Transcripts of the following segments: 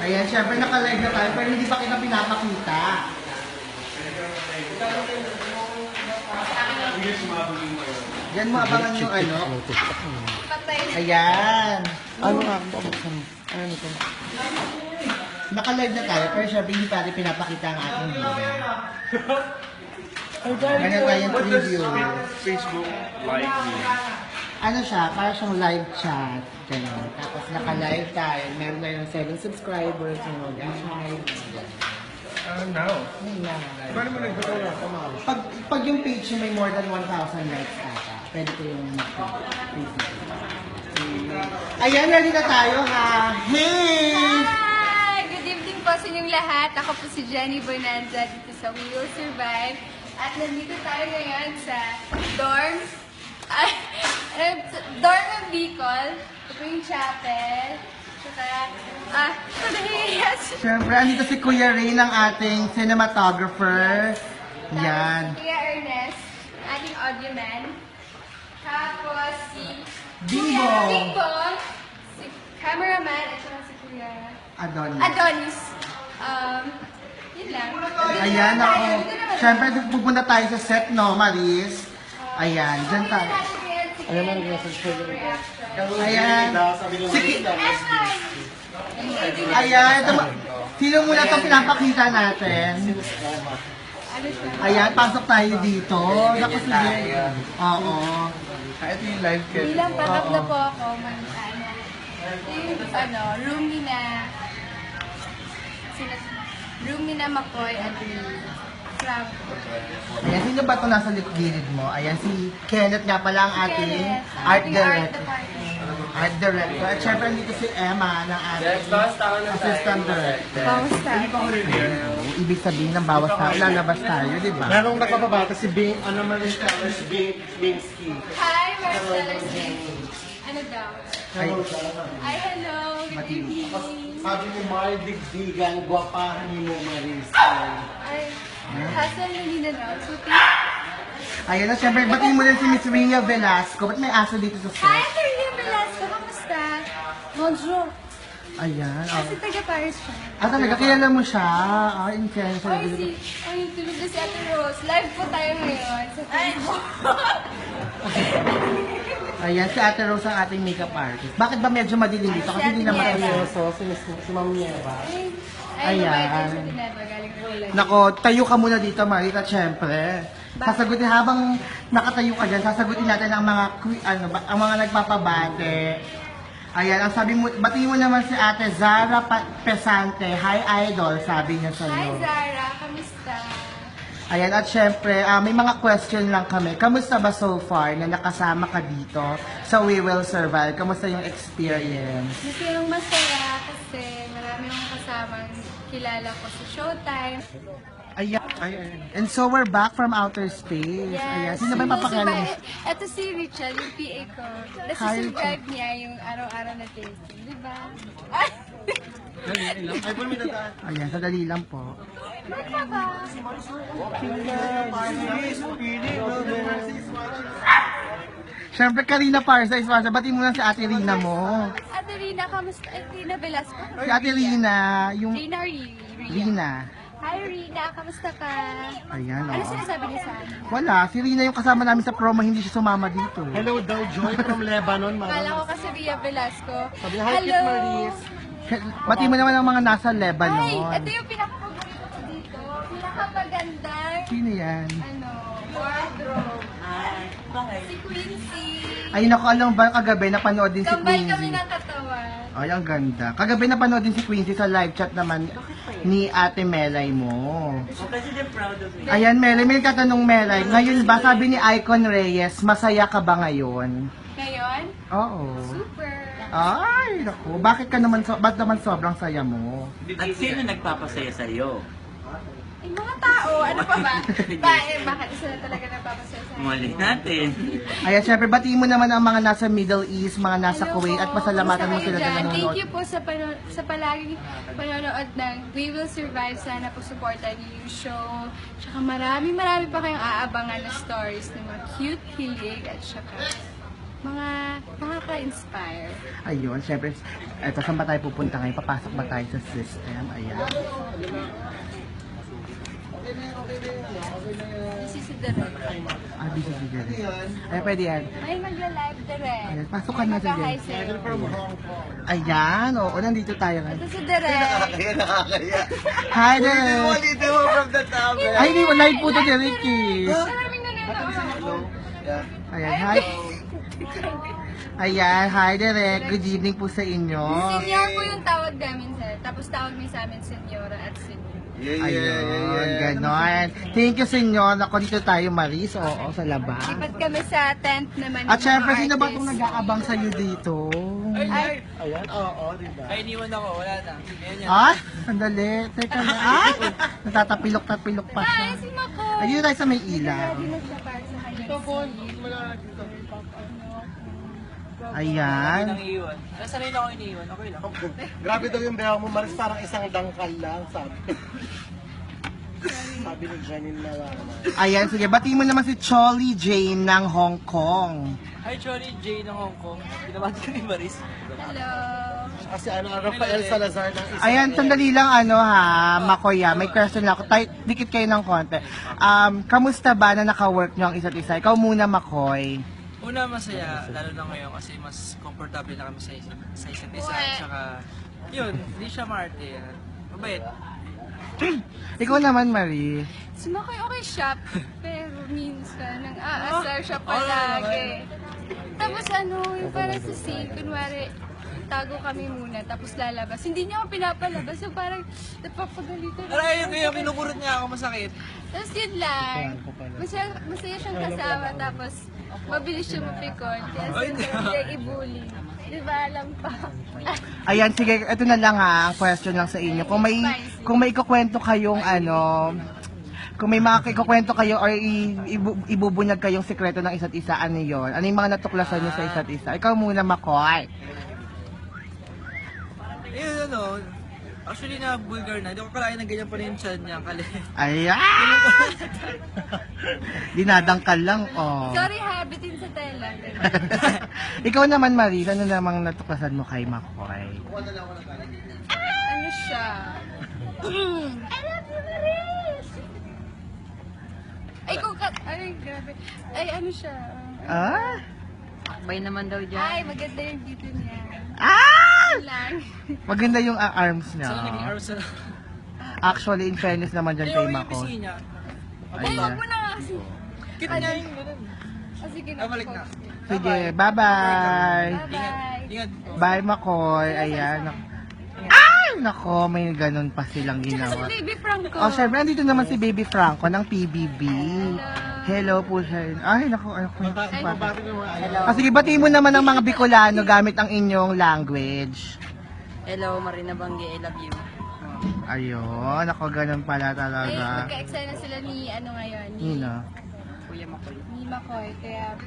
Ayan, syempre naka-live na tayo, pero hindi pa kita pinapakita. Diyan mo abangan yung ano. Ayan. Ano nga? Ano ito? Naka-live na tayo, pero syempre hindi pa rin pinapakita ang ating video. Ganyan tayong preview. Facebook live view. Ano siya, para siyang live chat. Ganyan. Tapos naka-live tayo. Meron na yung 7 subscribers. Yung mag-subscribe. Now. Yun lang. Paano mo nagpapala? Pag yung page niya may more than 1,000 likes ata, pwede ko yung Facebook. Ayan, ready na tayo ha. Hey! Hi! Good evening po sa inyong lahat. Ako po si Jenny Bonanza dito sa We Will Survive. At nandito tayo ngayon sa dorm. Dorm ng Bicol. Ito po yung chapel. Ito na yes. Siyempre, andito si Kuya Ray ng ating cinematographer. Yan. Tapos si Kuya Ernest, ating audio man. Tapos si Bimbo. Kuya Bimbo, si cameraman, at saka si Kuya Adonis. Adonis. Yun lang. Ayan ako. Siyempre, pupunta tayo sa set, no, Maris? Ayan, dyan tayo. Ano man nag-message ko yun? Ayan. Sige. Ayan. Sino muna itong pinapakita natin? Ayan, pasok tayo dito. Naku, sige. Oo. Ito yung live cam. Bilang patap na po ako, Montana. Ito yung roomie na roomie na McCoy at Franco. Ayan, sino ba ito nasa gilid mo? Ayan, si Kenneth nga pala ang ating art director. Art director. At syempre dito si Emma ng ating assistant director. Kamusta? Ibig sabihin ng bawas tayo, lalabas tayo, di ba? Merong nakababata si Bing, ano man yung si Bingsky. Hi, Marcella C. Ano daw? Ay, Ay, hello. Good evening. Sabi ni Mar, digdigan, gwapahan ni mo Maris. Ay, hustle na nila daw. Suti. ayan na, syempre, batiin mo din si Miss Rhea Velasco. Ba't may aso dito sa Hi, set? Maria Velasco. Kamusta? Bonjour. Ayan. Kasi taga-Paris siya. Ah, talaga, kilala mo siya? Ah, influencer. Ay, tulog na si Ate Rose. Live po tayo ngayon sa Facebook. Ayan, si Ate Rose ang ating makeup artist. Bakit ba medyo madilim dito? Kasi hindi naman Ate Nieva. tayo. Si Ma'am Nieva. Ay, Ayan. mabait din si Tineva. Galing ko lang. Nako, tayo ka muna dito, Marita, syempre. Sasagutin, habang nakatayo ka dyan, sasagutin natin ang mga, ang mga nagpapabate. Ayan, ang sabi mo, batiin mo naman si Ate Zara Pesante. Hi, Idol, sabi niya Hi, sa'yo. Zara. Kamusta? Ayan, at syempre, may mga question lang kami. Kamusta ba so far na nakasama ka dito sa We Will Survive? Kamusta yung experience? Masayang masaya kasi marami akong kasamang kilala ko sa Showtime. Ayan. And so we're back from outer space. Ayan. Sino ba yung papakialam mo? Ito si Richard, yung PA ko. Hi, Nasa-subscribe niya yung araw-araw na tasting. Di ba? Ay! Ay, pulmi na tayo. Ayan, sadali lang po. Baka ba? Siyempre, Karina Parsa is sponsor. Batiin mo lang si Ate Rina mo. Ate Rina, kamusta? Ate Rina Velasco? Si Ate Rina, yung Rina Rina. Rina. Hi Rina, kamusta ka? Ayan, Ano oo. sinasabi niya sa amin? Wala, si Rina yung kasama namin sa promo, hindi siya sumama dito. Hello daw, Joy from Lebanon. Akala ko kasi Ria Velasco. Sabi niya, hi, Kit Maris. Batiin mo naman ang mga nasa Ay, Lebanon. ito yung pinakapaborito ko dito. Pinakamaganda. Sino yan? Wardrobe. Si Quincy. Ay, naku, alam ba, kagabi napanood din si Kambay kami Quincy. ng katawan. Ay, ang ganda. Kagabi napanood din si Quincy sa live chat naman ni Ate Melay mo. Ayan, Melay, may nagtatanong Melay. Ngayon ba, sabi ni Icon Reyes, masaya ka ba ngayon? Ngayon, Oo. super. Ay, naku. Bakit ka naman, ba't naman sobrang saya mo? At sino nagpapasaya sa iyo? Yung mga tao, ano pa ba? Bakit isa na talaga nagpapasaya sa akin? Muli natin. Ayan, syempre, batiin mo naman ang mga nasa Middle East, mga nasa Hello Kuwait, po. at pasalamatan mo Kumusta sila kayo na dyan? nanonood. Thank you po sa palaging panonood ng We Will Survive. Sana po supportan niyo yung show. Tsaka marami pa kayong aabangan na stories ng mga cute, hilig, at saka mga nakaka-inspire. Ayun, syempre, eto, saan ba tayo pupunta ngayon? Papasok ba tayo sa system? Ayan. This is the red. Ah, busy rin. Ay, pwede yan. May magla-live direct. Ayan, pasok ka na sa Mag-hi dyan. sa'yo. Ayan, oo, nandito tayo ngayon. Ito si direct. Nakakaya. Hi, Derek! Ulitin mo from the top. Ay, hindi mo live po to, Derek, eh. Maraming nanonood. Ayan, hi. Ayan, hi, Derek. Good evening po sa inyo. Senior po yung tawag namin, sir. Tapos tawag mo sa amin, senyora at senior. Ayun, ganon. Thank you, senyor. Ako dito tayo, Maris. Oo, sa labas. Lipat kami sa tent naman. At ng syempre, mga sino ba artist. itong nag-aabang sa'yo dito? Ay, Ayan, oo, diba? Ay, iniwan ako. Wala na. Ayan yan. Ah, sandali. Teka na. Ah, natatapilok-tapilok pa siya. ay, si Mako. Ayun tayo sa may ilaw. Ready na siya para sa kanya. Ayan. Nang iiwan. Nasanay na ako iniiwan. Okay lang. Grabe daw yung beha mo, Maris, parang isang dangkal lang, sabi. Sabi ni Janine Nawana. Ayan, sige. Batiin mo naman si Cholly Jane ng Hong Kong. Hi, Chori J ng Hong Kong. Binabati ko ni Maris. Hello. Kasi Rafael Salazar ng Israel. Ayan, sandali lang Makoya. May question lang ako. Dikit kayo ng konti. Kamusta ba na naka-work nyo ang isa't isa? Ikaw muna, Makoy. Una, masaya. Lalo na ngayon kasi mas komportable na kami sa isa't isa. Tsaka, yun, hindi siya maarte. Mabait. Ikaw naman, Marie. Si Makoy okay siya, pero minsan nang aasar siya palagi. Tapos yung parang sa scene, kunwari, tago kami muna, tapos lalabas. Hindi niya ako pinapalabas, so parang napapagalitan. Aray, kaya kinukurot niya ako masakit. Tapos yun lang, masaya siyang kasama, tapos mabilis siya mapikon. Kaya hindi siya i-bully. Di ba, alam pa. Ayan, sige, ito na lang ang question lang sa inyo. Kung may ikukwento kayong kung may mga ikukwento kayo or ibubunyag kayong sikreto ng isa't isa, ano yun? Ano yung mga natuklasan nyo sa isa't isa? Ikaw muna, Makoy. Ayun, actually na Bulgar na. Hindi ko kalain na ganyan pa rin yung chan niya. Ayan! Dinadangkal lang, oh. Sorry ha, bitin sa tela. Ikaw naman, Marie, ano namang natuklasan mo kay Makoy? Ano siya? I love you, Maris! Ay, ay, grabe. Ay, ano siya? Ah? Bay naman daw dyan. Ay, maganda yung dito niya. Ah! Yun lang. Maganda yung arms niya. Sana naging arrow sa... Actually, in fairness naman dyan kay Yung Makoy. PC niya. Ay, wag mo na kasi. Cute niya yung ganun. Sige na. Balik na. Sige, bye-bye. Bye-bye. Ingat. Bye, Makoy. Ayan. Ay! Nako, may ganun pa silang Tsaka si ginawa. Baby Franco. Oh, syempre, andito naman si Baby Franco ng PBB. Hello po siya. Ay, nako, ano ko pa. Ah, sige, batiin mo naman ang mga Bicolano gamit ang inyong language. Hello, Marina Banggi, I love you. Ayun, ako ganun pala Ay, talaga. magka-excite na sila ni ngayon. Nino. Kuya Makoy. Ni Makoy. Kaya,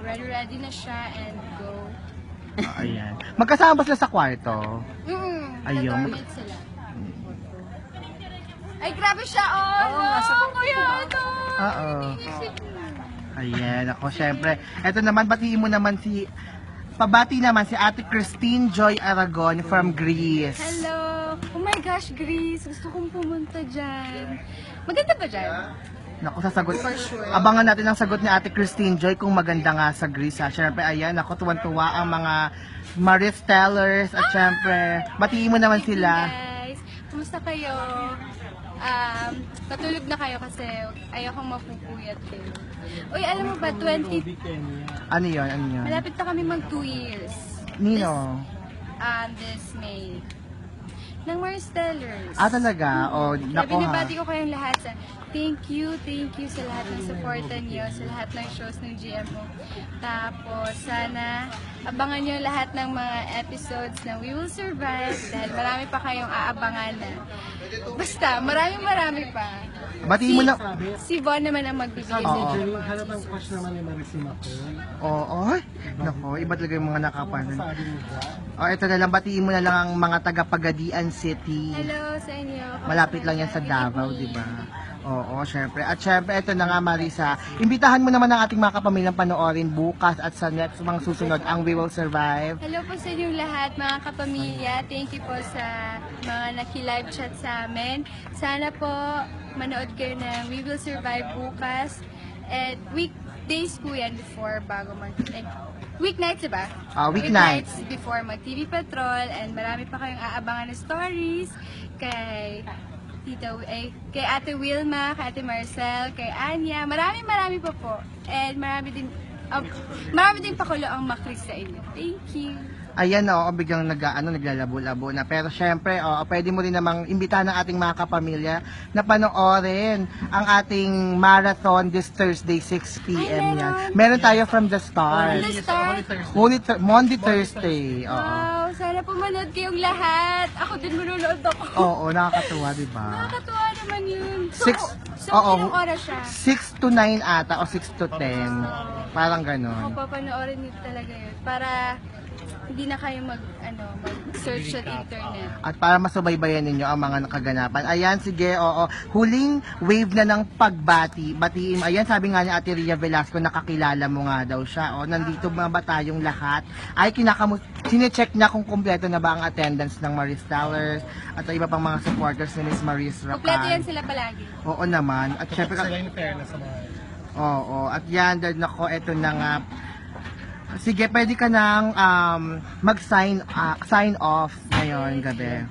ready na siya and go. Ah, ayan. Magkasama ba sila sa kwarto? Ayun. Nag-dormate sila. Ay, grabe siya, oh! Kuya, ito! Oo. Ayan, ako syempre. Eto naman, batiin mo naman pabati naman si Ate Christine Joy Aragon from Greece. Hello! Oh my gosh, Greece! Gusto kong pumunta dyan. Maganda ba dyan? Naku, sasagot. Abangan natin ang sagot ni Ate Christine Joy kung maganda nga sa Greece. Ha. Syempre, ayan, ako tuwan-tuwa ang mga Maris Tellers at syempre, batiin mo naman sila. Guys, kumusta kayo? Patulog na kayo kasi ayokong mapupuyat kayo. Uy, alam mo ba, Ano yun, ano yun? malapit na kami mag 2 years. Nino? This May. Ng Maris Tellers. Ah, talaga? O, Kaya nako ha. binabati ko kayong lahat sa thank you sa lahat ng supportan niyo, sa lahat ng shows ng GMO. Tapos, sana abangan niyo lahat ng mga episodes na We Will Survive dahil marami pa kayong aabangan na. Basta, marami pa. Batiin mo na. Si Von naman ang magbibigay sa Oo. inyo. Hanap ang crush naman ni Maris si Makoy. Oo. Nako, iba talaga yung mga nakapanan. O, ito na lang, batiin mo na lang ang mga taga Pagadian City. Hello sa inyo. Malapit lang yan sa Davao, di ba? Oo, syempre. At syempre, ito na nga Marisa. Imbitahan mo naman ang ating mga kapamilyang panoorin bukas at sa next mga susunod ang We Will Survive. Hello po sa inyong lahat, mga kapamilya. Thank you po sa mga naki-live chat sa amin. Sana po manood kayo ng We Will Survive bukas. At weekdays po yan before bago weeknights, diba? Weeknights. Before mag-TV Patrol. And marami pa kayong aabangan na stories kay kay Ate Wilma, kay Ate Marcel, kay Anya. Marami pa po. And marami din pakulo ang makris sa inyo. Thank you. Ayan, biglang naglalabo-labo na. Pero syempre, pwede mo rin namang imbitahan ng ating mga kapamilya na panoorin ang ating marathon this Thursday, 6 p.m. yan. Meron tayo from the start. The start. Monday, Thursday. Oo. Wow, sana po manood kayong lahat. Ako din manunood ako. Oo, nakakatuwa, di ba? Nakakatuwa naman yun. So, oo. ilang oras siya? 6 to 9 ata, o 6 to 10. Parang Ako ganon. papanoorin nyo talaga yun. Para hindi na kayo mag-search sa internet. At para masubaybayan ninyo ang mga nakaganapan. Ayan, sige, oo. Huling wave na ng pagbati. Batiin. Ayan, sabi nga ni Ate Ria Velasco, nakakilala mo nga daw siya. Nandito mga ba tayong lahat? Ay, sinecheck niya kung kumpleto na ba ang attendance ng Maris Towers at iba pang mga supporters ni Miss Maris Rapan. Kompleto yan sila palagi. Oo naman. At syempre, oo. At yan, nako, eto na nga. Sige, pwede ka nang sign off ngayon gabi.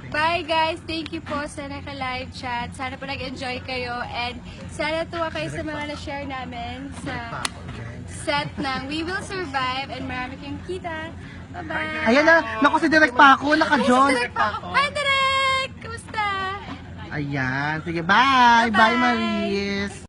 Bye guys! Thank you po sa naka-live chat. Sana po nag-enjoy kayo and sana tuwa kayo sa mga na-share namin sa set ng We Will Survive and marami kayong kita. Bye-bye! Ayan na, naku si Direk Paco, naka-join. Hi Direk! Kamusta? Ayan, sige, bye! Bye, Maris!